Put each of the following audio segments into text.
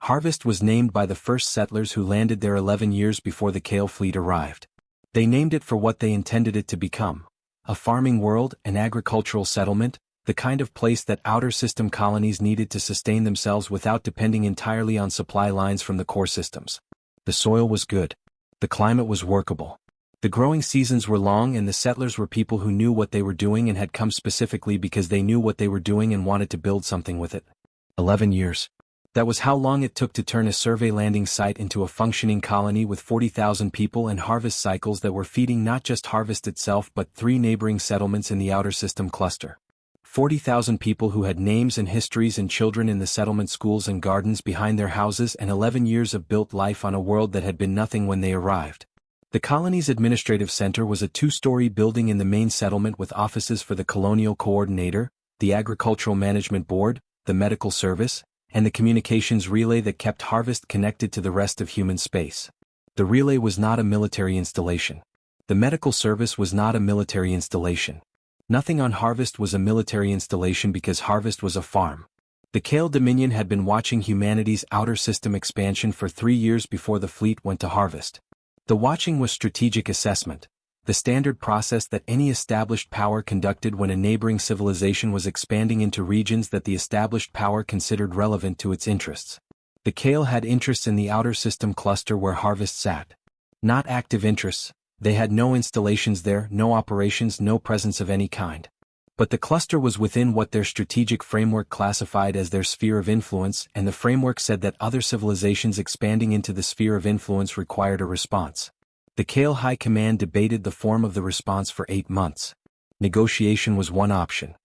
Harvest was named by the first settlers who landed there 11 years before the Kale fleet arrived. They named it for what they intended it to become: a farming world, an agricultural settlement, the kind of place that outer system colonies needed to sustain themselves without depending entirely on supply lines from the core systems. The soil was good. The climate was workable. The growing seasons were long, and the settlers were people who knew what they were doing and had come specifically because they knew what they were doing and wanted to build something with it. 11 years. That was how long it took to turn a survey landing site into a functioning colony with 40,000 people and harvest cycles that were feeding not just Harvest itself but 3 neighboring settlements in the outer system cluster. 40,000 people who had names and histories and children in the settlement schools and gardens behind their houses, and 11 years of built life on a world that had been nothing when they arrived. The colony's administrative center was a 2-story building in the main settlement with offices for the colonial coordinator, the agricultural management board, the medical service, and the communications relay that kept Harvest connected to the rest of human space. The relay was not a military installation. The medical service was not a military installation. Nothing on Harvest was a military installation because Harvest was a farm. The Kale Dominion had been watching humanity's outer system expansion for 3 years before the fleet went to Harvest. The watching was strategic assessment, the standard process that any established power conducted when a neighboring civilization was expanding into regions that the established power considered relevant to its interests. The Kale had interests in the outer system cluster where Harvest sat. Not active interests. They had no installations there, no operations, no presence of any kind. But the cluster was within what their strategic framework classified as their sphere of influence, and the framework said that other civilizations expanding into the sphere of influence required a response. The Kale High Command debated the form of the response for 8 months. Negotiation was one option.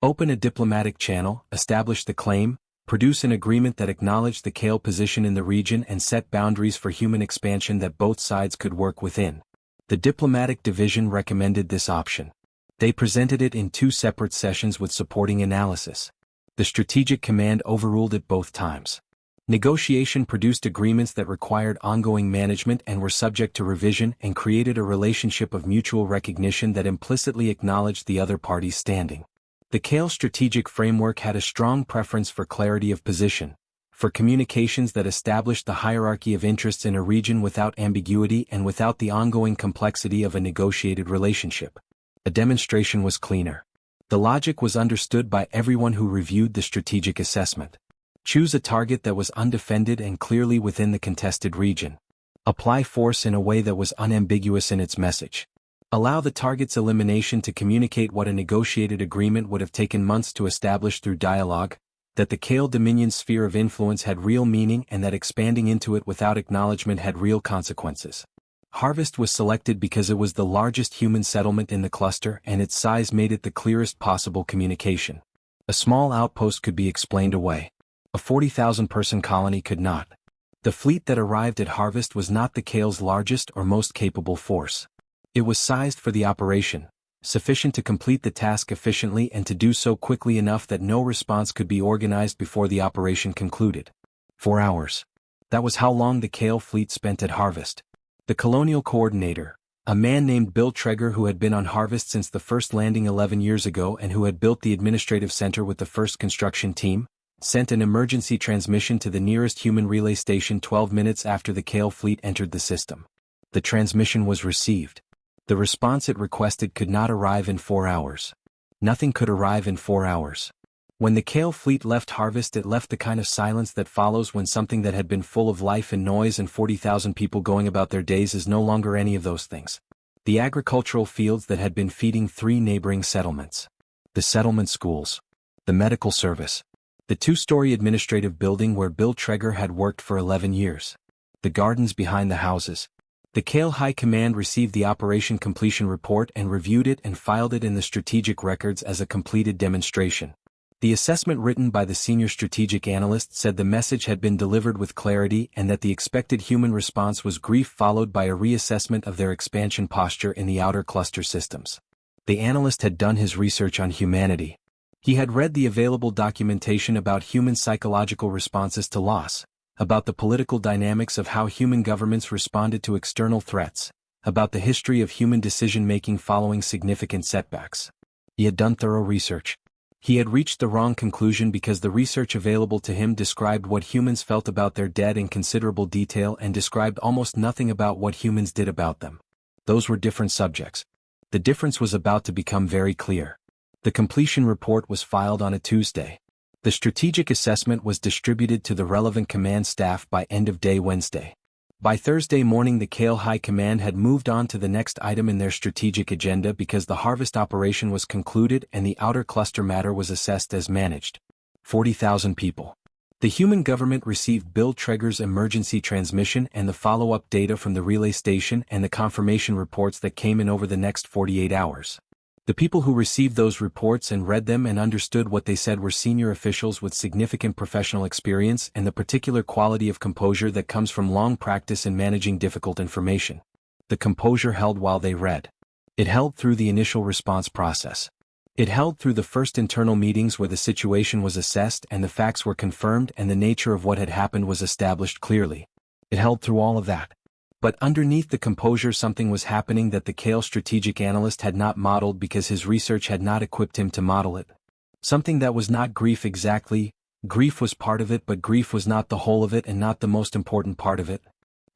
Open a diplomatic channel, establish the claim, produce an agreement that acknowledged the Kale position in the region and set boundaries for human expansion that both sides could work within. The diplomatic division recommended this option. They presented it in 2 separate sessions with supporting analysis. The strategic command overruled it both times. Negotiation produced agreements that required ongoing management and were subject to revision, and created a relationship of mutual recognition that implicitly acknowledged the other party's standing. The Kale strategic framework had a strong preference for clarity of position, for communications that established the hierarchy of interests in a region without ambiguity and without the ongoing complexity of a negotiated relationship. A demonstration was cleaner. The logic was understood by everyone who reviewed the strategic assessment. Choose a target that was undefended and clearly within the contested region. Apply force in a way that was unambiguous in its message. Allow the target's elimination to communicate what a negotiated agreement would have taken months to establish through dialogue, that the Kale Dominion's sphere of influence had real meaning and that expanding into it without acknowledgement had real consequences. Harvest was selected because it was the largest human settlement in the cluster and its size made it the clearest possible communication. A small outpost could be explained away. A 40,000-person colony could not. The fleet that arrived at Harvest was not the Kale's largest or most capable force. It was sized for the operation, sufficient to complete the task efficiently and to do so quickly enough that no response could be organized before the operation concluded. 4 hours. That was how long the Kale fleet spent at Harvest. The colonial coordinator, a man named Bill Traeger who had been on Harvest since the first landing 11 years ago and who had built the administrative center with the first construction team, sent an emergency transmission to the nearest human relay station 12 minutes after the Kale fleet entered the system. The transmission was received. The response it requested could not arrive in 4 hours. Nothing could arrive in 4 hours. When the Kale fleet left Harvest, it left the kind of silence that follows when something that had been full of life and noise and 40,000 people going about their days is no longer any of those things. The agricultural fields that had been feeding 3 neighboring settlements. The settlement schools. The medical service. The 2-story administrative building where Bill Traeger had worked for 11 years. The gardens behind the houses. The Kale High Command received the operation completion report and reviewed it and filed it in the strategic records as a completed demonstration. The assessment written by the senior strategic analyst said the message had been delivered with clarity and that the expected human response was grief followed by a reassessment of their expansion posture in the outer cluster systems. The analyst had done his research on humanity. He had read the available documentation about human psychological responses to loss, about the political dynamics of how human governments responded to external threats, about the history of human decision-making following significant setbacks. He had done thorough research. He had reached the wrong conclusion because the research available to him described what humans felt about their dead in considerable detail and described almost nothing about what humans did about them. Those were different subjects. The difference was about to become very clear. The completion report was filed on a Tuesday. The strategic assessment was distributed to the relevant command staff by end of day Wednesday. By Thursday morning, the Kale High Command had moved on to the next item in their strategic agenda because the harvest operation was concluded and the outer cluster matter was assessed as managed. 40,000 people. The human government received Bill Traeger's emergency transmission and the follow-up data from the relay station and the confirmation reports that came in over the next 48 hours. The people who received those reports and read them and understood what they said were senior officials with significant professional experience and the particular quality of composure that comes from long practice in managing difficult information. The composure held while they read. It held through the initial response process. It held through the first internal meetings where the situation was assessed and the facts were confirmed and the nature of what had happened was established clearly. It held through all of that. But underneath the composure something was happening that the Kale strategic analyst had not modeled because his research had not equipped him to model it. Something that was not grief exactly. Grief was part of it, but grief was not the whole of it and not the most important part of it.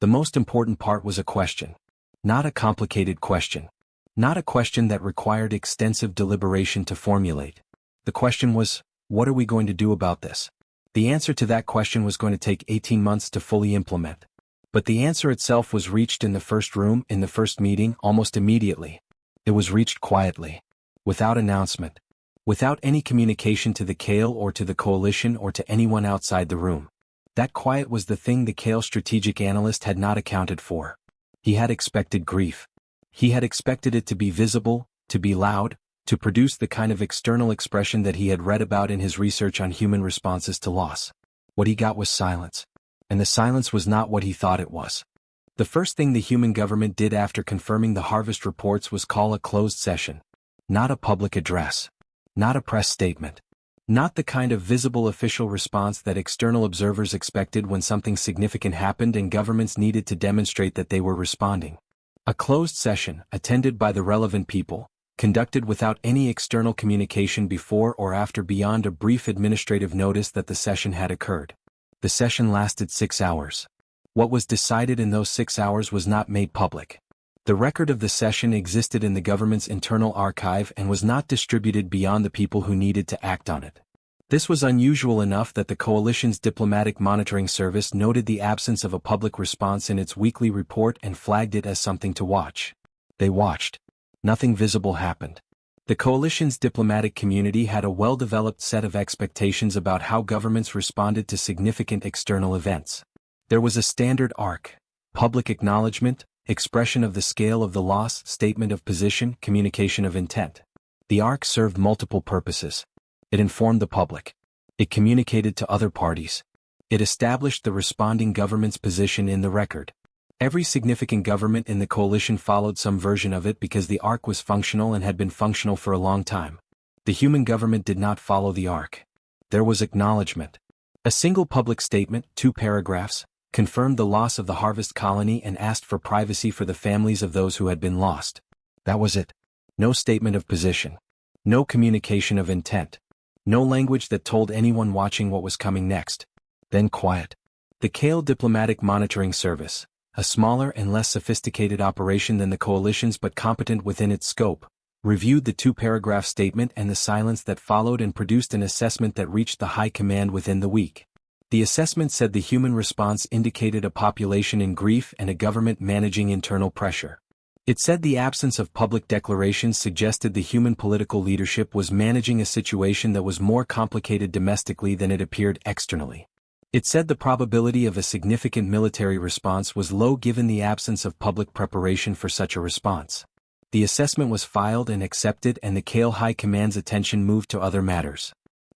The most important part was a question. Not a complicated question. Not a question that required extensive deliberation to formulate. The question was, what are we going to do about this? The answer to that question was going to take 18 months to fully implement. But the answer itself was reached in the first room, in the first meeting, almost immediately. It was reached quietly. Without announcement. Without any communication to the Kale or to the coalition or to anyone outside the room. That quiet was the thing the Kale strategic analyst had not accounted for. He had expected grief. He had expected it to be visible, to be loud, to produce the kind of external expression that he had read about in his research on human responses to loss. What he got was silence. And the silence was not what he thought it was. The first thing the human government did after confirming the harvest reports was call a closed session. Not a public address. Not a press statement. Not the kind of visible official response that external observers expected when something significant happened and governments needed to demonstrate that they were responding. A closed session, attended by the relevant people, conducted without any external communication before or after beyond a brief administrative notice that the session had occurred. The session lasted 6 hours. What was decided in those 6 hours was not made public. The record of the session existed in the government's internal archive and was not distributed beyond the people who needed to act on it. This was unusual enough that the coalition's diplomatic monitoring service noted the absence of a public response in its weekly report and flagged it as something to watch. They watched. Nothing visible happened. The coalition's diplomatic community had a well-developed set of expectations about how governments responded to significant external events. There was a standard arc: public acknowledgement, expression of the scale of the loss, statement of position, communication of intent. The arc served multiple purposes. It informed the public. It communicated to other parties. It established the responding government's position in the record. Every significant government in the coalition followed some version of it because the arc was functional and had been functional for a long time. The human government did not follow the arc. There was acknowledgement. A single public statement, 2 paragraphs, confirmed the loss of the harvest colony and asked for privacy for the families of those who had been lost. That was it. No statement of position. No communication of intent. No language that told anyone watching what was coming next. Then quiet. The Kale Diplomatic Monitoring Service, a smaller and less sophisticated operation than the coalition's but competent within its scope, reviewed the 2-paragraph statement and the silence that followed and produced an assessment that reached the high command within the week. The assessment said the human response indicated a population in grief and a government managing internal pressure. It said the absence of public declarations suggested the human political leadership was managing a situation that was more complicated domestically than it appeared externally. It said the probability of a significant military response was low given the absence of public preparation for such a response. The assessment was filed and accepted and the Kale High Command's attention moved to other matters.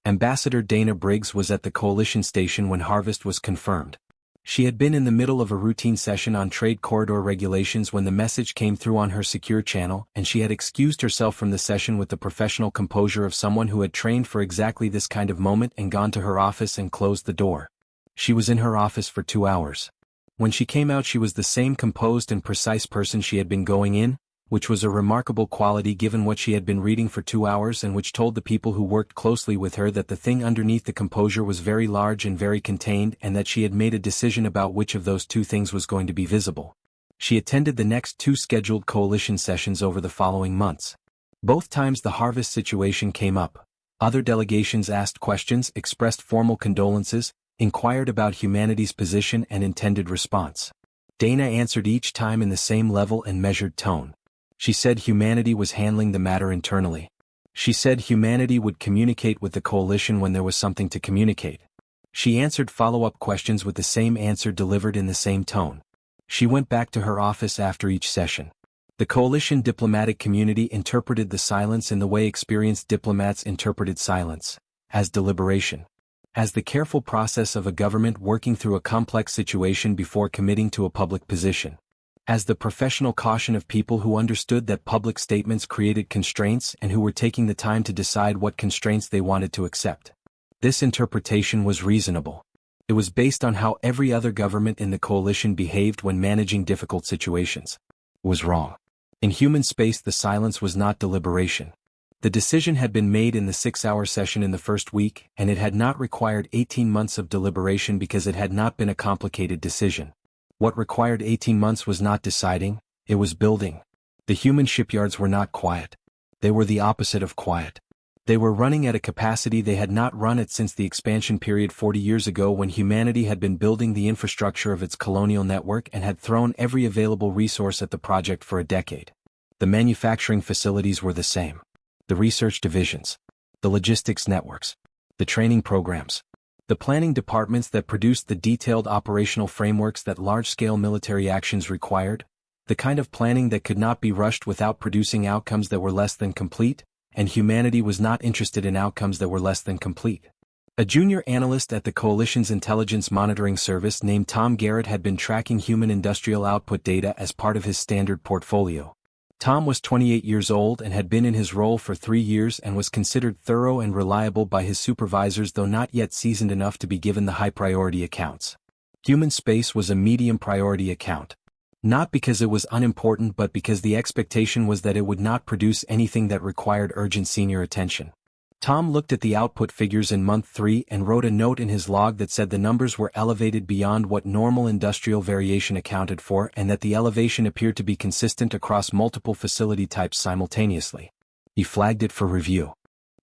Ambassador Dana Briggs was at the coalition station when harvest was confirmed. She had been in the middle of a routine session on trade corridor regulations when the message came through on her secure channel, and she had excused herself from the session with the professional composure of someone who had trained for exactly this kind of moment and gone to her office and closed the door. She was in her office for 2 hours. When she came out she was the same composed and precise person she had been going in, which was a remarkable quality given what she had been reading for 2 hours and which told the people who worked closely with her that the thing underneath the composure was very large and very contained and that she had made a decision about which of those two things was going to be visible. She attended the next 2 scheduled coalition sessions over the following months. Both times the harvest situation came up. Other delegations asked questions, expressed formal condolences, inquired about humanity's position and intended response. Dana answered each time in the same level and measured tone. She said humanity was handling the matter internally. She said humanity would communicate with the coalition when there was something to communicate. She answered follow-up questions with the same answer delivered in the same tone. She went back to her office after each session. The coalition diplomatic community interpreted the silence in the way experienced diplomats interpreted silence, as deliberation. As the careful process of a government working through a complex situation before committing to a public position. As the professional caution of people who understood that public statements created constraints and who were taking the time to decide what constraints they wanted to accept. This interpretation was reasonable. It was based on how every other government in the coalition behaved when managing difficult situations. It was wrong. In human space, the silence was not deliberation. The decision had been made in the 6-hour session in the first week, and it had not required 18 months of deliberation because it had not been a complicated decision. What required 18 months was not deciding, it was building. The human shipyards were not quiet. They were the opposite of quiet. They were running at a capacity they had not run at since the expansion period 40 years ago when humanity had been building the infrastructure of its colonial network and had thrown every available resource at the project for a decade. The manufacturing facilities were the same. The research divisions. The logistics networks. The training programs. The planning departments that produced the detailed operational frameworks that large-scale military actions required, the kind of planning that could not be rushed without producing outcomes that were less than complete, and humanity was not interested in outcomes that were less than complete. A junior analyst at the Coalition's Intelligence Monitoring Service named Tom Garrett had been tracking human industrial output data as part of his standard portfolio. Tom was 28 years old and had been in his role for 3 years and was considered thorough and reliable by his supervisors, though not yet seasoned enough to be given the high-priority accounts. Human space was a medium-priority account. Not because it was unimportant but because the expectation was that it would not produce anything that required urgent senior attention. Tom looked at the output figures in month 3 and wrote a note in his log that said the numbers were elevated beyond what normal industrial variation accounted for and that the elevation appeared to be consistent across multiple facility types simultaneously. He flagged it for review.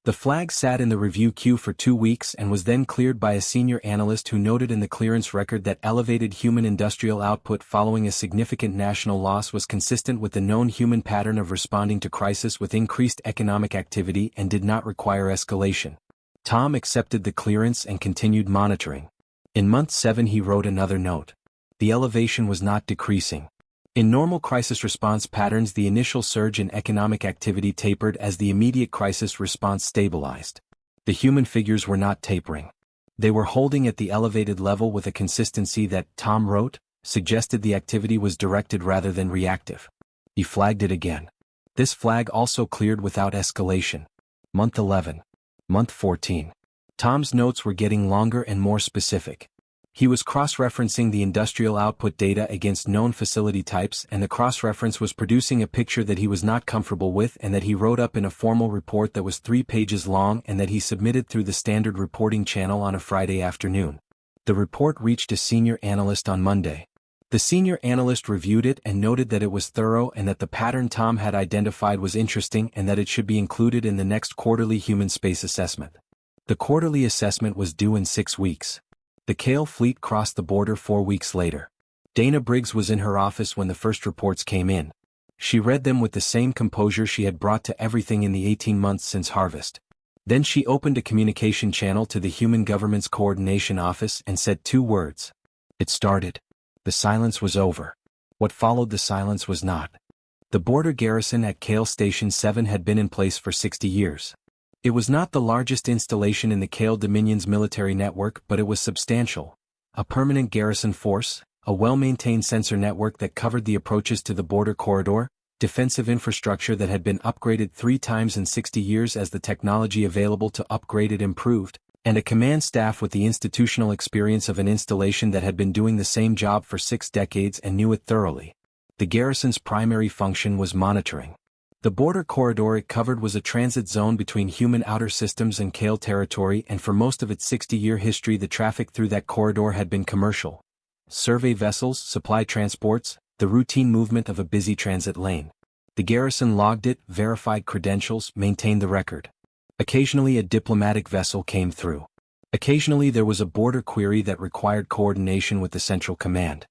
The flag sat in the review queue for 2 weeks and was then cleared by a senior analyst who noted in the clearance record that elevated human industrial output following a significant national loss was consistent with the known human pattern of responding to crisis with increased economic activity and did not require escalation. Tom accepted the clearance and continued monitoring. In month 7 he wrote another note. The elevation was not decreasing. In normal crisis response patterns, the initial surge in economic activity tapered as the immediate crisis response stabilized. The human figures were not tapering. They were holding at the elevated level with a consistency that, Tom wrote, suggested the activity was directed rather than reactive. He flagged it again. This flag also cleared without escalation. Month 11. Month 14. Tom's notes were getting longer and more specific. He was cross-referencing the industrial output data against known facility types, and the cross-reference was producing a picture that he was not comfortable with and that he wrote up in a formal report that was 3 pages long and that he submitted through the standard reporting channel on a Friday afternoon. The report reached a senior analyst on Monday. The senior analyst reviewed it and noted that it was thorough and that the pattern Tom had identified was interesting and that it should be included in the next quarterly human space assessment. The quarterly assessment was due in 6 weeks. The Kale fleet crossed the border 4 weeks later. Dana Briggs was in her office when the first reports came in. She read them with the same composure she had brought to everything in the 18 months since harvest. Then she opened a communication channel to the Human Government's Coordination Office and said 2 words. It started. The silence was over. What followed the silence was not. The border garrison at Kale Station 7 had been in place for 60 years. It was not the largest installation in the Kale Dominion's military network, but it was substantial. A permanent garrison force, a well-maintained sensor network that covered the approaches to the border corridor, defensive infrastructure that had been upgraded 3 times in 60 years as the technology available to upgrade it improved, and a command staff with the institutional experience of an installation that had been doing the same job for 6 decades and knew it thoroughly. The garrison's primary function was monitoring. The border corridor it covered was a transit zone between human outer systems and Kale territory, and for most of its 60-year history the traffic through that corridor had been commercial. Survey vessels, supply transports, the routine movement of a busy transit lane. The garrison logged it, verified credentials, maintained the record. Occasionally a diplomatic vessel came through. Occasionally there was a border query that required coordination with the central command.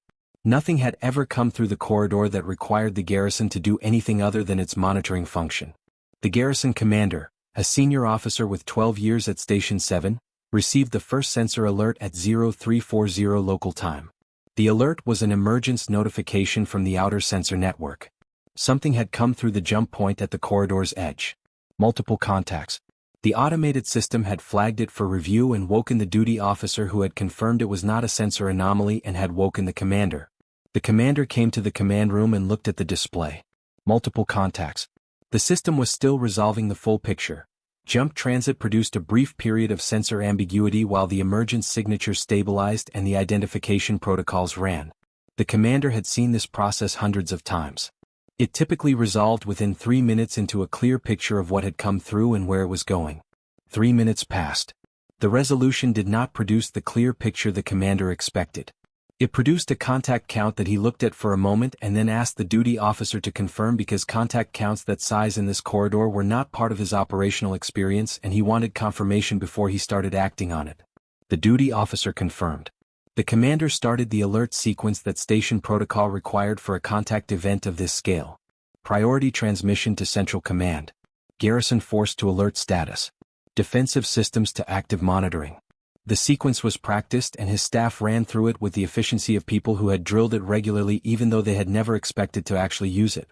Nothing had ever come through the corridor that required the garrison to do anything other than its monitoring function. The garrison commander, a senior officer with 12 years at Station 7, received the first sensor alert at 0340 local time. The alert was an emergence notification from the outer sensor network. Something had come through the jump point at the corridor's edge. Multiple contacts. The automated system had flagged it for review and woken the duty officer, who had confirmed it was not a sensor anomaly and had woken the commander. The commander came to the command room and looked at the display. Multiple contacts. The system was still resolving the full picture. Jump transit produced a brief period of sensor ambiguity while the emergence signature stabilized and the identification protocols ran. The commander had seen this process hundreds of times. It typically resolved within 3 minutes into a clear picture of what had come through and where it was going. 3 minutes passed. The resolution did not produce the clear picture the commander expected. It produced a contact count that he looked at for a moment and then asked the duty officer to confirm, because contact counts that size in this corridor were not part of his operational experience and he wanted confirmation before he started acting on it. The duty officer confirmed. The commander started the alert sequence that station protocol required for a contact event of this scale. Priority transmission to Central Command. Garrison forced to alert status. Defensive systems to active monitoring. The sequence was practiced and his staff ran through it with the efficiency of people who had drilled it regularly even though they had never expected to actually use it.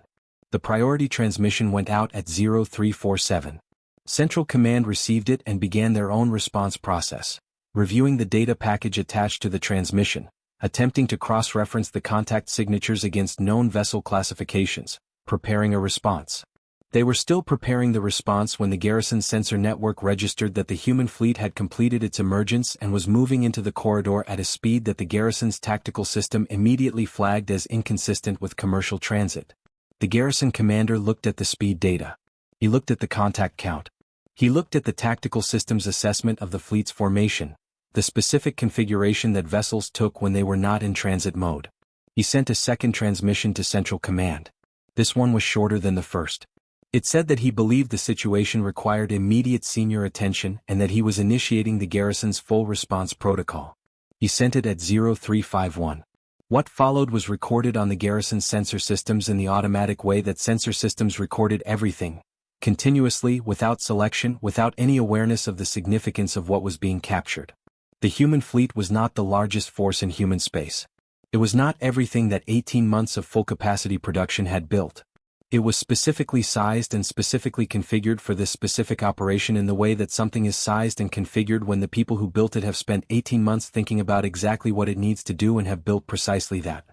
The priority transmission went out at 0347. Central Command received it and began their own response process, reviewing the data package attached to the transmission, attempting to cross-reference the contact signatures against known vessel classifications, preparing a response. They were still preparing the response when the garrison sensor network registered that the human fleet had completed its emergence and was moving into the corridor at a speed that the garrison's tactical system immediately flagged as inconsistent with commercial transit. The garrison commander looked at the speed data. He looked at the contact count. He looked at the tactical system's assessment of the fleet's formation, the specific configuration that vessels took when they were not in transit mode. He sent a second transmission to Central Command. This one was shorter than the first. It said that he believed the situation required immediate senior attention and that he was initiating the garrison's full response protocol. He sent it at 0351. What followed was recorded on the garrison's sensor systems in the automatic way that sensor systems recorded everything, continuously, without selection, without any awareness of the significance of what was being captured. The human fleet was not the largest force in human space. It was not everything that 18 months of full-capacity production had built. It was specifically sized and specifically configured for this specific operation in the way that something is sized and configured when the people who built it have spent 18 months thinking about exactly what it needs to do and have built precisely that.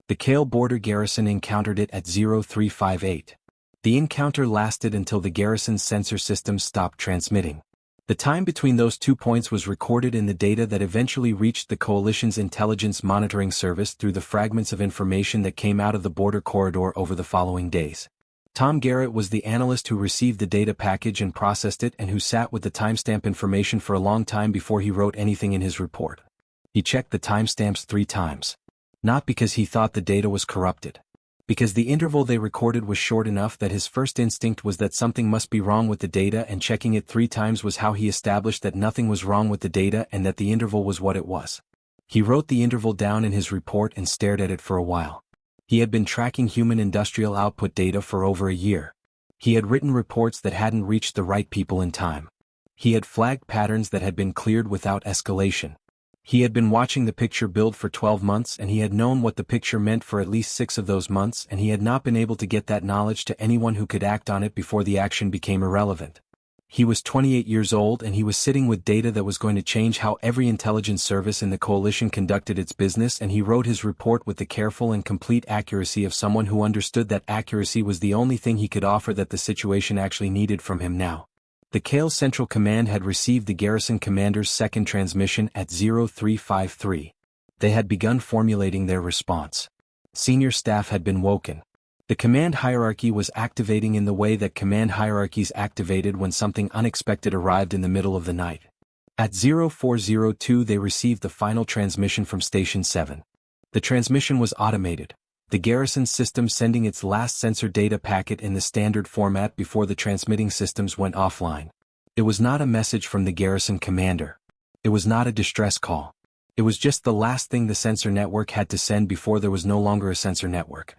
The Kale border garrison encountered it at 0358. The encounter lasted until the garrison's sensor systems stopped transmitting. The time between those 2 points was recorded in the data that eventually reached the Coalition's intelligence monitoring service through the fragments of information that came out of the border corridor over the following days. Tom Garrett was the analyst who received the data package and processed it and who sat with the timestamp information for a long time before he wrote anything in his report. He checked the timestamps 3 times. Not because he thought the data was corrupted. Because the interval they recorded was short enough that his first instinct was that something must be wrong with the data, and checking it 3 times was how he established that nothing was wrong with the data and that the interval was what it was. He wrote the interval down in his report and stared at it for a while. He had been tracking human industrial output data for over a year. He had written reports that hadn't reached the right people in time. He had flagged patterns that had been cleared without escalation. He had been watching the picture build for 12 months and he had known what the picture meant for at least 6 of those months, and he had not been able to get that knowledge to anyone who could act on it before the action became irrelevant. He was 28 years old and he was sitting with data that was going to change how every intelligence service in the Coalition conducted its business, and he wrote his report with the careful and complete accuracy of someone who understood that accuracy was the only thing he could offer that the situation actually needed from him now. The Kale Central Command had received the garrison commander's second transmission at 0353. They had begun formulating their response. Senior staff had been woken. The command hierarchy was activating in the way that command hierarchies activated when something unexpected arrived in the middle of the night. At 0402 they received the final transmission from Station 7. The transmission was automated, the garrison system sending its last sensor data packet in the standard format before the transmitting systems went offline. It was not a message from the garrison commander. It was not a distress call. It was just the last thing the sensor network had to send before there was no longer a sensor network.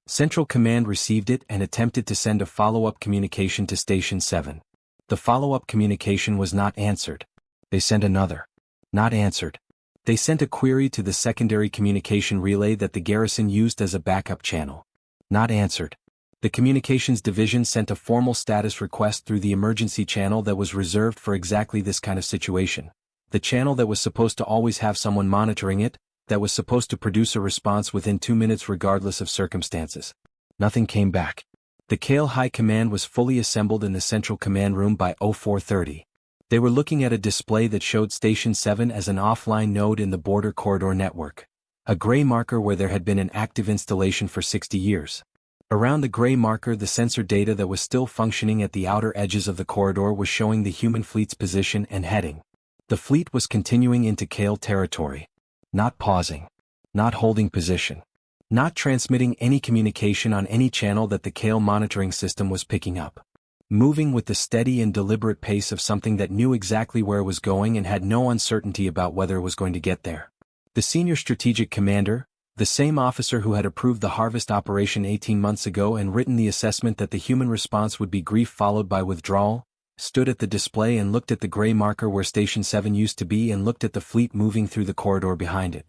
Central Command received it and attempted to send a follow-up communication to Station 7. The follow-up communication was not answered. They sent another. Not answered. They sent a query to the secondary communication relay that the garrison used as a backup channel. Not answered. The communications division sent a formal status request through the emergency channel that was reserved for exactly this kind of situation. The channel that was supposed to always have someone monitoring it, that was supposed to produce a response within 2 minutes regardless of circumstances. Nothing came back. The Kale High Command was fully assembled in the central command room by 0430. They were looking at a display that showed Station 7 as an offline node in the border corridor network. A gray marker where there had been an active installation for 60 years. Around the gray marker the sensor data that was still functioning at the outer edges of the corridor was showing the human fleet's position and heading. The fleet was continuing into Kale territory. Not pausing. Not holding position. Not transmitting any communication on any channel that the Kale monitoring system was picking up. Moving with the steady and deliberate pace of something that knew exactly where it was going and had no uncertainty about whether it was going to get there. The senior strategic commander, the same officer who had approved the harvest operation 18 months ago and written the assessment that the human response would be grief followed by withdrawal, stood at the display and looked at the gray marker where Station 7 used to be and looked at the fleet moving through the corridor behind it.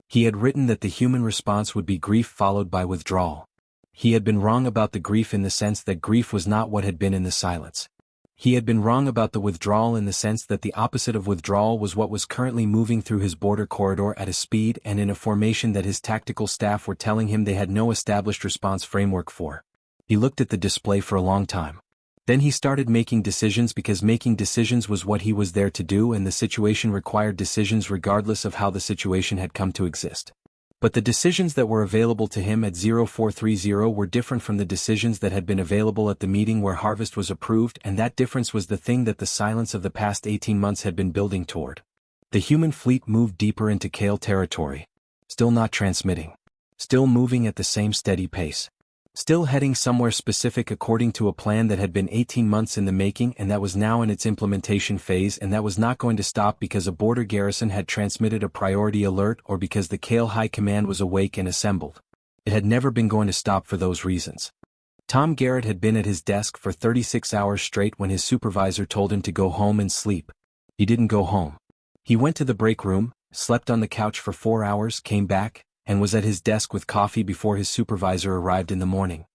He had written that the human response would be grief followed by withdrawal. He had been wrong about the grief in the sense that grief was not what had been in the silence. He had been wrong about the withdrawal in the sense that the opposite of withdrawal was what was currently moving through his border corridor at a speed and in a formation that his tactical staff were telling him they had no established response framework for. He looked at the display for a long time. Then he started making decisions because making decisions was what he was there to do and the situation required decisions regardless of how the situation had come to exist. But the decisions that were available to him at 0430 were different from the decisions that had been available at the meeting where harvest was approved, and that difference was the thing that the silence of the past 18 months had been building toward. The human fleet moved deeper into Kale territory. Still not transmitting. Still moving at the same steady pace. Still heading somewhere specific according to a plan that had been 18 months in the making and that was now in its implementation phase, and that was not going to stop because a border garrison had transmitted a priority alert or because the Kale High Command was awake and assembled. It had never been going to stop for those reasons. Tom Garrett had been at his desk for 36 hours straight when his supervisor told him to go home and sleep. He didn't go home. He went to the break room, slept on the couch for 4 hours, came back, and was at his desk with coffee before his supervisor arrived in the morning.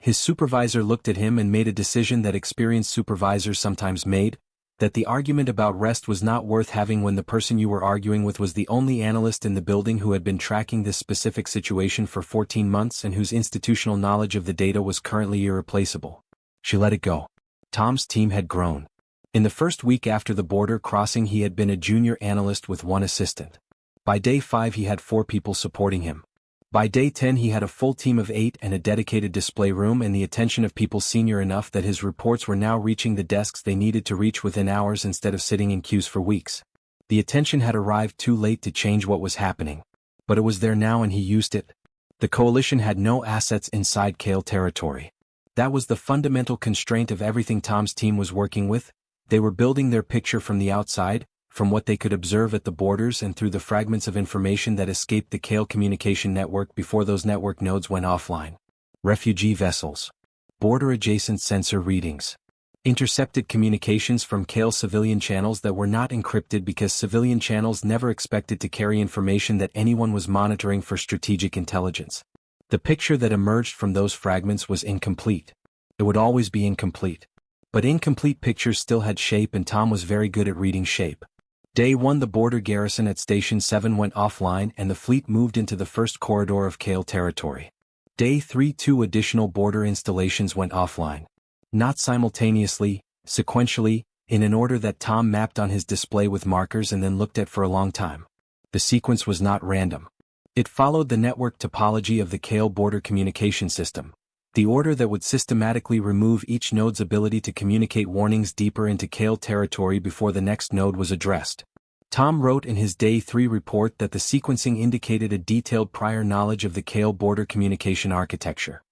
His supervisor looked at him and made a decision that experienced supervisors sometimes made, that the argument about rest was not worth having when the person you were arguing with was the only analyst in the building who had been tracking this specific situation for 14 months and whose institutional knowledge of the data was currently irreplaceable. She let it go. Tom's team had grown. In the first week after the border crossing he had been a junior analyst with 1 assistant. By day 5 he had 4 people supporting him. By day 10 he had a full team of 8 and a dedicated display room and the attention of people senior enough that his reports were now reaching the desks they needed to reach within hours instead of sitting in queues for weeks. The attention had arrived too late to change what was happening. But it was there now and he used it. The coalition had no assets inside Kale territory. That was the fundamental constraint of everything Tom's team was working with. They were building their picture from the outside, from what they could observe at the borders and through the fragments of information that escaped the Kale communication network before those network nodes went offline. Refugee vessels. Border-adjacent sensor readings. Intercepted communications from Kale civilian channels that were not encrypted because civilian channels never expected to carry information that anyone was monitoring for strategic intelligence. The picture that emerged from those fragments was incomplete. It would always be incomplete. But incomplete pictures still had shape and Tom was very good at reading shape. Day 1 the border garrison at Station 7 went offline and the fleet moved into the first corridor of Kale territory. Day 3 2 additional border installations went offline. Not simultaneously, sequentially, in an order that Tom mapped on his display with markers and then looked at for a long time. The sequence was not random. It followed the network topology of the Kale border communication system, the order that would systematically remove each node's ability to communicate warnings deeper into Kale territory before the next node was addressed. Tom wrote in his Day 3 report that the sequencing indicated a detailed prior knowledge of the Kale border communication architecture.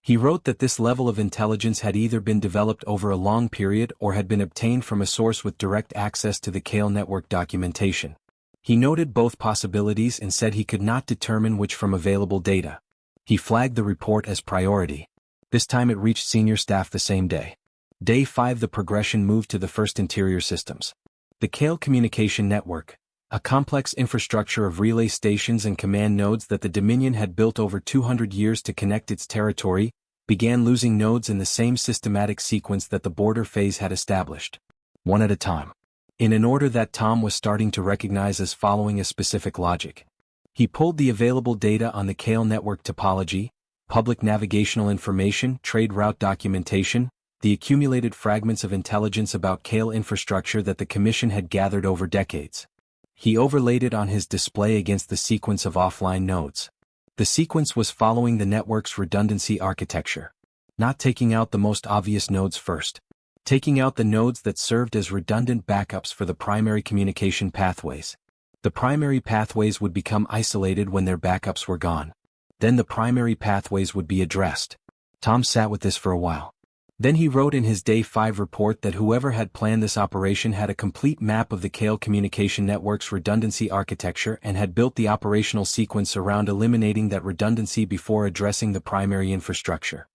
He wrote that this level of intelligence had either been developed over a long period or had been obtained from a source with direct access to the Kale network documentation. He noted both possibilities and said he could not determine which from available data. He flagged the report as priority. This time it reached senior staff the same day. Day 5 the progression moved to the first interior systems. The Kale communication network, a complex infrastructure of relay stations and command nodes that the Dominion had built over 200 years to connect its territory, began losing nodes in the same systematic sequence that the border phase had established. One at a time. In an order that Tom was starting to recognize as following a specific logic. He pulled the available data on the Kale network topology, public navigational information, trade route documentation, the accumulated fragments of intelligence about Kale infrastructure that the Commission had gathered over decades. He overlaid it on his display against the sequence of offline nodes. The sequence was following the network's redundancy architecture. Not taking out the most obvious nodes first. Taking out the nodes that served as redundant backups for the primary communication pathways. The primary pathways would become isolated when their backups were gone. Then the primary pathways would be addressed. Tom sat with this for a while. Then he wrote in his Day 5 report that whoever had planned this operation had a complete map of the Kale communication network's redundancy architecture and had built the operational sequence around eliminating that redundancy before addressing the primary infrastructure.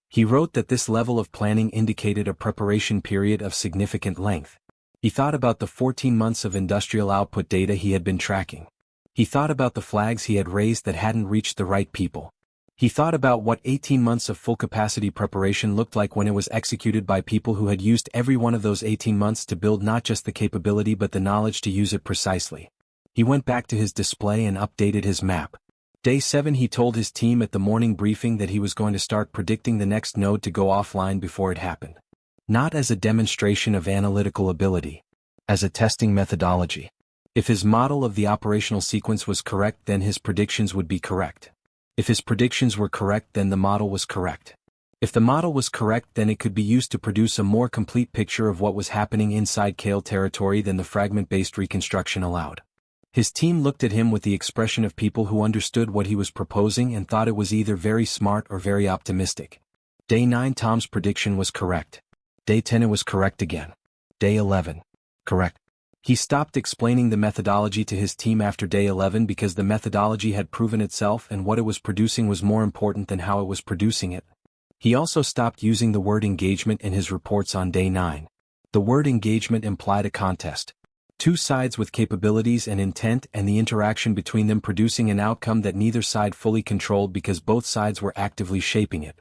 He wrote that this level of planning indicated a preparation period of significant length. He thought about the 14 months of industrial output data he had been tracking. He thought about the flags he had raised that hadn't reached the right people. He thought about what 18 months of full capacity preparation looked like when it was executed by people who had used every one of those 18 months to build not just the capability but the knowledge to use it precisely. He went back to his display and updated his map. Day 7 he told his team at the morning briefing that he was going to start predicting the next node to go offline before it happened. Not as a demonstration of analytical ability. As a testing methodology. If his model of the operational sequence was correct, then his predictions would be correct. If his predictions were correct, then the model was correct. If the model was correct, then it could be used to produce a more complete picture of what was happening inside Kale territory than the fragment-based reconstruction allowed. His team looked at him with the expression of people who understood what he was proposing and thought it was either very smart or very optimistic. Day 9 Tom's prediction was correct. Day 10 it was correct again. Day 11. Correct. He stopped explaining the methodology to his team after Day 11 because the methodology had proven itself and what it was producing was more important than how it was producing it. He also stopped using the word engagement in his reports on Day 9. The word engagement implied a contest. Two sides with capabilities and intent and the interaction between them producing an outcome that neither side fully controlled because both sides were actively shaping it.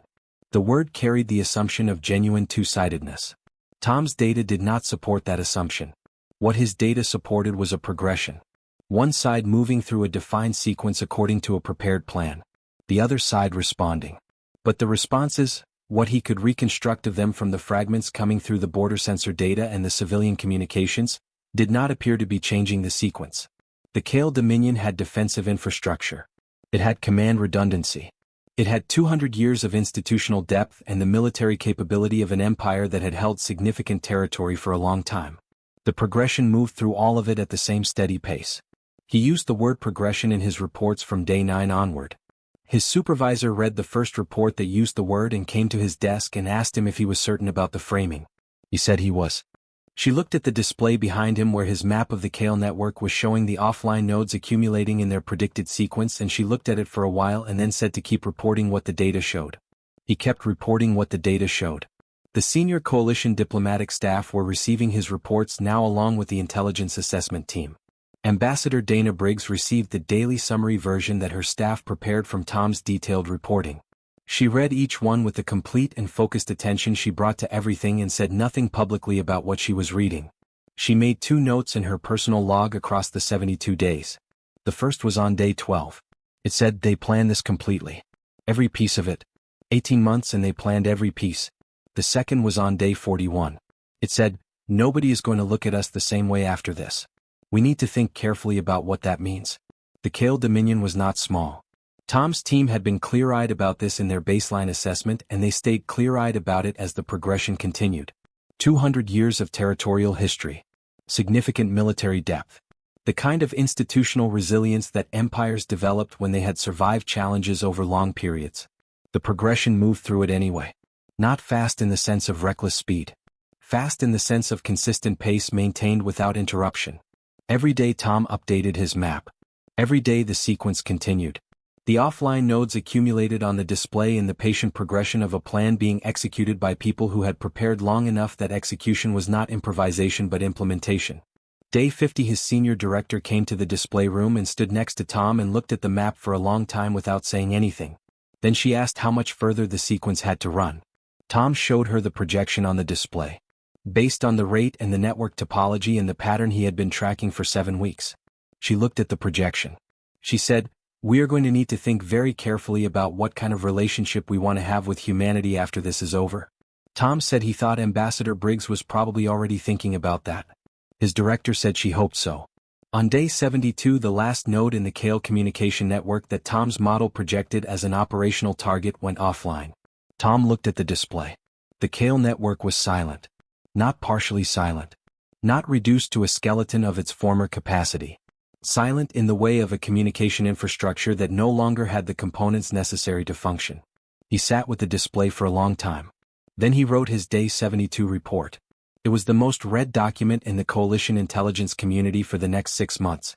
The word carried the assumption of genuine two-sidedness. Tom's data did not support that assumption. What his data supported was a progression. One side moving through a defined sequence according to a prepared plan. The other side responding. But the responses, what he could reconstruct of them from the fragments coming through the border sensor data and the civilian communications, did not appear to be changing the sequence. The Kale Dominion had defensive infrastructure. It had command redundancy. It had 200 years of institutional depth and the military capability of an empire that had held significant territory for a long time. The progression moved through all of it at the same steady pace. He used the word progression in his reports from Day 9 onward. His supervisor read the first report that used the word and came to his desk and asked him if he was certain about the framing. He said he was. She looked at the display behind him where his map of the Kale network was showing the offline nodes accumulating in their predicted sequence, and she looked at it for a while and then said to keep reporting what the data showed. He kept reporting what the data showed. The senior coalition diplomatic staff were receiving his reports now along with the intelligence assessment team. Ambassador Dana Briggs received the daily summary version that her staff prepared from Tom's detailed reporting. She read each one with the complete and focused attention she brought to everything and said nothing publicly about what she was reading. She made 2 notes in her personal log across the 72 days. The first was on Day 12. It said they planned this completely. Every piece of it. 18 months and they planned every piece. The second was on Day 41. It said, nobody is going to look at us the same way after this. We need to think carefully about what that means. The Kale Dominion was not small. Tom's team had been clear-eyed about this in their baseline assessment, and they stayed clear-eyed about it as the progression continued. 200 years of territorial history. Significant military depth. The kind of institutional resilience that empires developed when they had survived challenges over long periods. The progression moved through it anyway. Not fast in the sense of reckless speed. Fast in the sense of consistent pace maintained without interruption. Every day Tom updated his map. Every day the sequence continued. The offline nodes accumulated on the display in the patient progression of a plan being executed by people who had prepared long enough that execution was not improvisation but implementation. Day 50 his senior director came to the display room and stood next to Tom and looked at the map for a long time without saying anything. Then she asked how much further the sequence had to run. Tom showed her the projection on the display. Based on the rate and the network topology and the pattern he had been tracking for 7 weeks. She looked at the projection. She said, "We are going to need to think very carefully about what kind of relationship we want to have with humanity after this is over." Tom said he thought Ambassador Briggs was probably already thinking about that. His director said she hoped so. On day 72, the last node in the Kale communication network that Tom's model projected as an operational target went offline. Tom looked at the display. The Kale network was silent. Not partially silent. Not reduced to a skeleton of its former capacity. Silent in the way of a communication infrastructure that no longer had the components necessary to function. He sat with the display for a long time. Then he wrote his Day 72 report. It was the most read document in the Coalition intelligence community for the next 6 months.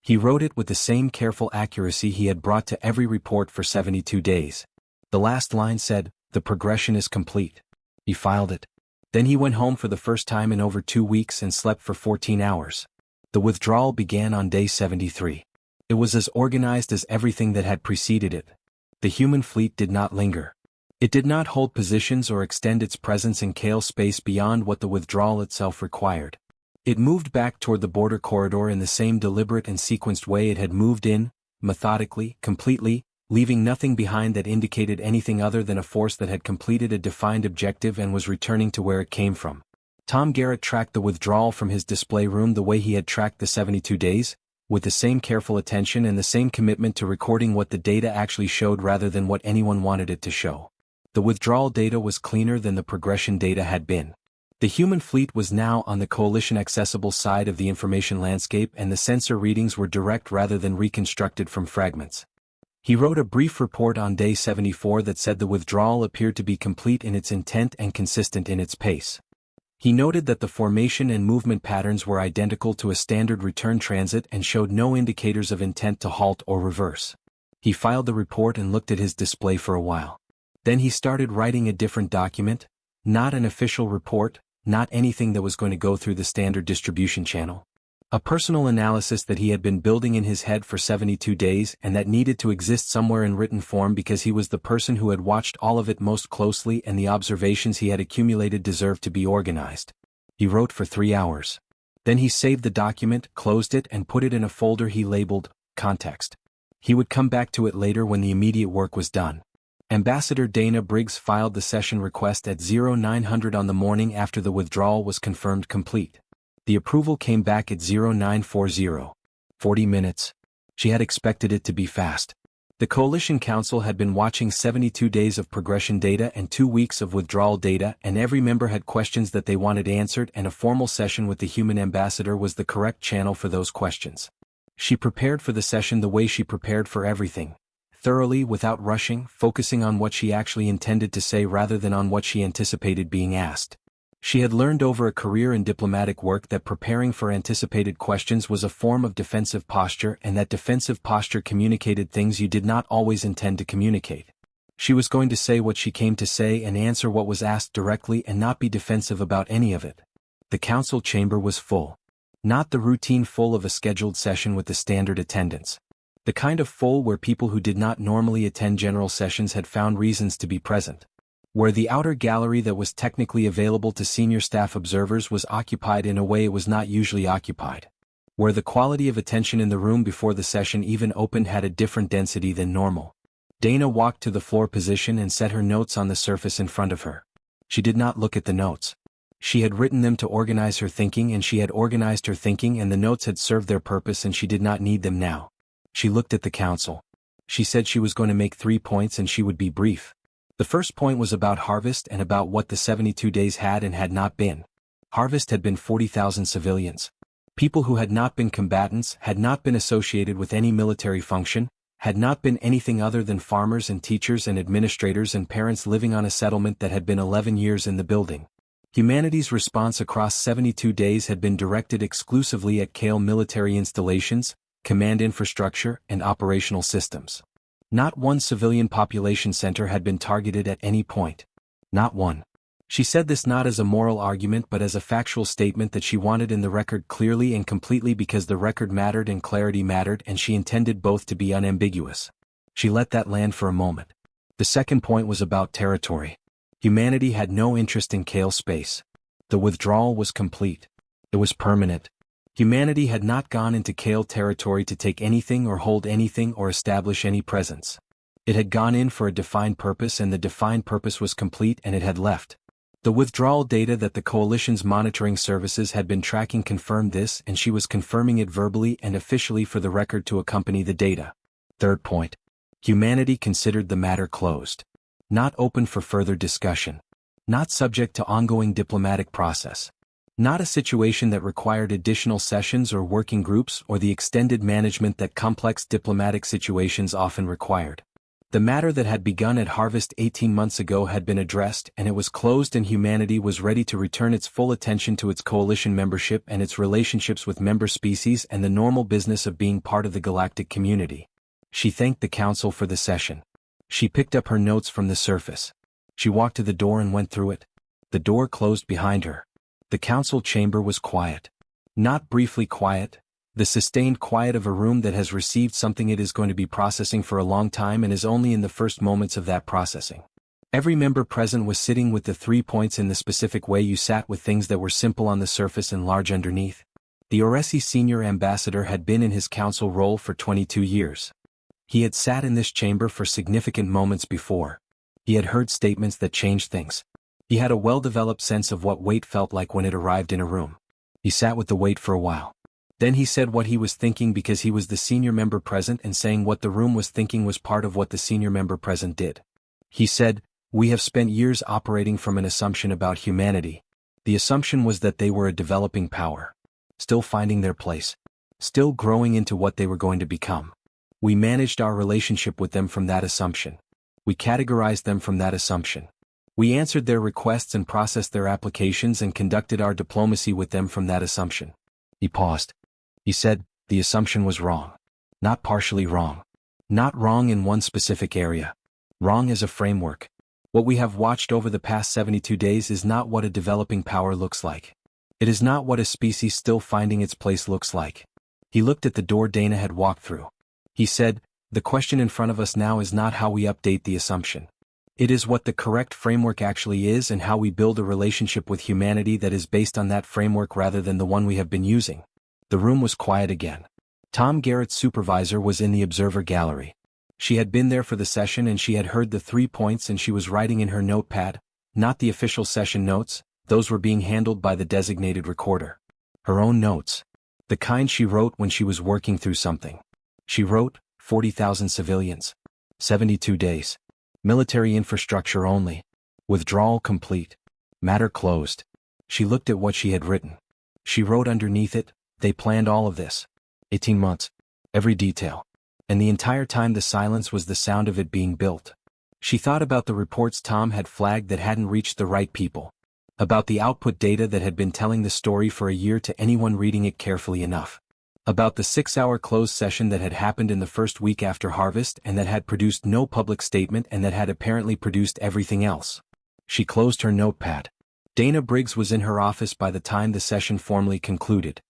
He wrote it with the same careful accuracy he had brought to every report for 72 days. The last line said, "The progression is complete." He filed it. Then he went home for the first time in over 2 weeks and slept for 14 hours. The withdrawal began on day 73. It was as organized as everything that had preceded it. The human fleet did not linger. It did not hold positions or extend its presence in Kale space beyond what the withdrawal itself required. It moved back toward the border corridor in the same deliberate and sequenced way it had moved in, methodically, completely, leaving nothing behind that indicated anything other than a force that had completed a defined objective and was returning to where it came from. Tom Garrett tracked the withdrawal from his display room the way he had tracked the 72 days, with the same careful attention and the same commitment to recording what the data actually showed rather than what anyone wanted it to show. The withdrawal data was cleaner than the progression data had been. The human fleet was now on the Coalition-accessible side of the information landscape, and the sensor readings were direct rather than reconstructed from fragments. He wrote a brief report on day 74 that said the withdrawal appeared to be complete in its intent and consistent in its pace. He noted that the formation and movement patterns were identical to a standard return transit and showed no indicators of intent to halt or reverse. He filed the report and looked at his display for a while. Then he started writing a different document, not an official report, not anything that was going to go through the standard distribution channel. A personal analysis that he had been building in his head for 72 days and that needed to exist somewhere in written form because he was the person who had watched all of it most closely and the observations he had accumulated deserved to be organized. He wrote for 3 hours. Then he saved the document, closed it, and put it in a folder he labeled, Context. He would come back to it later when the immediate work was done. Ambassador Dana Briggs filed the session request at 0900 on the morning after the withdrawal was confirmed complete. The approval came back at 0940. 40 minutes. She had expected it to be fast. The Coalition Council had been watching 72 days of progression data and 2 weeks of withdrawal data, and every member had questions that they wanted answered, and a formal session with the human ambassador was the correct channel for those questions. She prepared for the session the way she prepared for everything. Thoroughly, without rushing, focusing on what she actually intended to say rather than on what she anticipated being asked. She had learned over a career in diplomatic work that preparing for anticipated questions was a form of defensive posture, and that defensive posture communicated things you did not always intend to communicate. She was going to say what she came to say and answer what was asked directly and not be defensive about any of it. The council chamber was full. Not the routine full of a scheduled session with the standard attendance. The kind of full where people who did not normally attend general sessions had found reasons to be present. Where the outer gallery that was technically available to senior staff observers was occupied in a way it was not usually occupied. Where the quality of attention in the room before the session even opened had a different density than normal. Dana walked to the floor position and set her notes on the surface in front of her. She did not look at the notes. She had written them to organize her thinking, and she had organized her thinking, and the notes had served their purpose, and she did not need them now. She looked at the council. She said she was going to make 3 points and she would be brief. The first point was about Harvest and about what the 72 days had and had not been. Harvest had been 40,000 civilians. People who had not been combatants, had not been associated with any military function, had not been anything other than farmers and teachers and administrators and parents living on a settlement that had been 11 years in the building. Humanity's response across 72 days had been directed exclusively at Kale military installations, command infrastructure, and operational systems. Not one civilian population center had been targeted at any point. Not one. She said this not as a moral argument but as a factual statement that she wanted in the record clearly and completely because the record mattered and clarity mattered and she intended both to be unambiguous. She let that land for a moment. The second point was about territory. Humanity had no interest in Kale space. The withdrawal was complete. It was permanent. Humanity had not gone into Kale territory to take anything or hold anything or establish any presence. It had gone in for a defined purpose and the defined purpose was complete and it had left. The withdrawal data that the Coalition's monitoring services had been tracking confirmed this and she was confirming it verbally and officially for the record to accompany the data. Third point. Humanity considered the matter closed. Not open for further discussion. Not subject to ongoing diplomatic process. Not a situation that required additional sessions or working groups or the extended management that complex diplomatic situations often required. The matter that had begun at Harvest 18 months ago had been addressed and it was closed and humanity was ready to return its full attention to its coalition membership and its relationships with member species and the normal business of being part of the galactic community. She thanked the council for the session. She picked up her notes from the surface. She walked to the door and went through it. The door closed behind her. The council chamber was quiet. Not briefly quiet. The sustained quiet of a room that has received something it is going to be processing for a long time and is only in the first moments of that processing. Every member present was sitting with the 3 points in the specific way you sat with things that were simple on the surface and large underneath. The Oresi senior ambassador had been in his council role for 22 years. He had sat in this chamber for significant moments before. He had heard statements that changed things. He had a well-developed sense of what weight felt like when it arrived in a room. He sat with the weight for a while. Then he said what he was thinking because he was the senior member present and saying what the room was thinking was part of what the senior member present did. He said, "We have spent years operating from an assumption about humanity. The assumption was that they were a developing power. Still finding their place. Still growing into what they were going to become. We managed our relationship with them from that assumption. We categorized them from that assumption. We answered their requests and processed their applications and conducted our diplomacy with them from that assumption." He paused. He said, the assumption was wrong. Not partially wrong. Not wrong in one specific area. Wrong as a framework. What we have watched over the past 72 days is not what a developing power looks like. It is not what a species still finding its place looks like. He looked at the door Dana had walked through. He said, the question in front of us now is not how we update the assumption. It is what the correct framework actually is and how we build a relationship with humanity that is based on that framework rather than the one we have been using. The room was quiet again. Tom Garrett's supervisor was in the observer gallery. She had been there for the session and she had heard the 3 points and she was writing in her notepad, not the official session notes, those were being handled by the designated recorder. Her own notes. The kind she wrote when she was working through something. She wrote, 40,000 civilians. 72 days. Military infrastructure only. Withdrawal complete. Matter closed. She looked at what she had written. She wrote underneath it, they planned all of this. 18 months. Every detail. And the entire time the silence was the sound of it being built. She thought about the reports Tom had flagged that hadn't reached the right people. About the output data that had been telling the story for a year to anyone reading it carefully enough. About the 6-hour closed session that had happened in the first week after Harvest and that had produced no public statement and that had apparently produced everything else. She closed her notepad. Dana Briggs was in her office by the time the session formally concluded.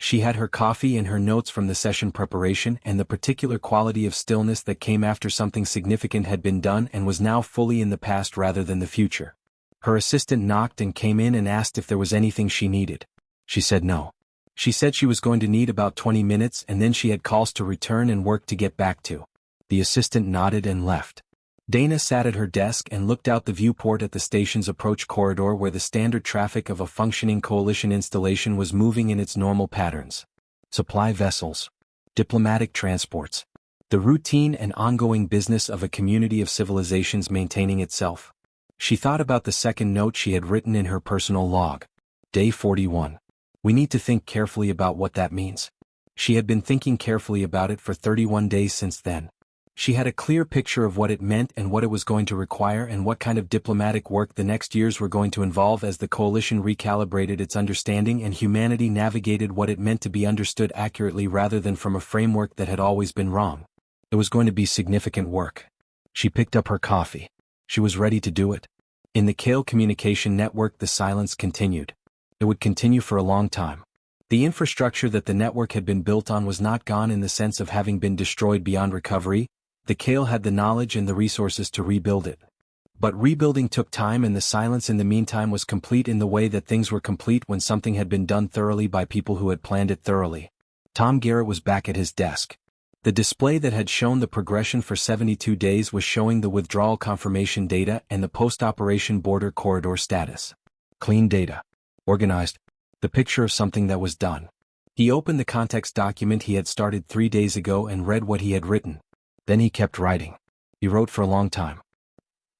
She had her coffee and her notes from the session preparation and the particular quality of stillness that came after something significant had been done and was now fully in the past rather than the future. Her assistant knocked and came in and asked if there was anything she needed. She said no. She said she was going to need about 20 minutes and then she had calls to return and work to get back to. The assistant nodded and left. Dana sat at her desk and looked out the viewport at the station's approach corridor where the standard traffic of a functioning coalition installation was moving in its normal patterns. Supply vessels. Diplomatic transports. The routine and ongoing business of a community of civilizations maintaining itself. She thought about the second note she had written in her personal log. Day 41. We need to think carefully about what that means. She had been thinking carefully about it for 31 days since then. She had a clear picture of what it meant and what it was going to require and what kind of diplomatic work the next years were going to involve as the coalition recalibrated its understanding and humanity navigated what it meant to be understood accurately rather than from a framework that had always been wrong. It was going to be significant work. She picked up her coffee. She was ready to do it. In the Kale Communication Network, the silence continued. It would continue for a long time. The infrastructure that the network had been built on was not gone in the sense of having been destroyed beyond recovery. The Kale had the knowledge and the resources to rebuild it. But rebuilding took time, and the silence in the meantime was complete in the way that things were complete when something had been done thoroughly by people who had planned it thoroughly. Tom Garrett was back at his desk. The display that had shown the progression for 72 days was showing the withdrawal confirmation data and the post-operation border corridor status. Clean data. Organized. The picture of something that was done. He opened the context document he had started 3 days ago and read what he had written. Then he kept writing. He wrote for a long time.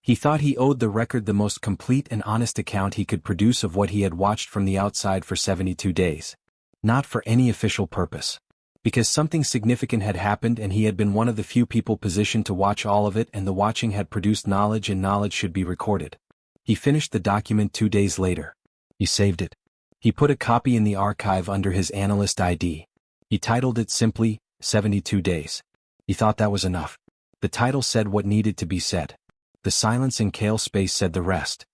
He thought he owed the record the most complete and honest account he could produce of what he had watched from the outside for 72 days. Not for any official purpose. Because something significant had happened and he had been one of the few people positioned to watch all of it, and the watching had produced knowledge, and knowledge should be recorded. He finished the document 2 days later. He saved it. He put a copy in the archive under his analyst ID. He titled it simply, 72 Days. He thought that was enough. The title said what needed to be said. The silence in Kale space said the rest.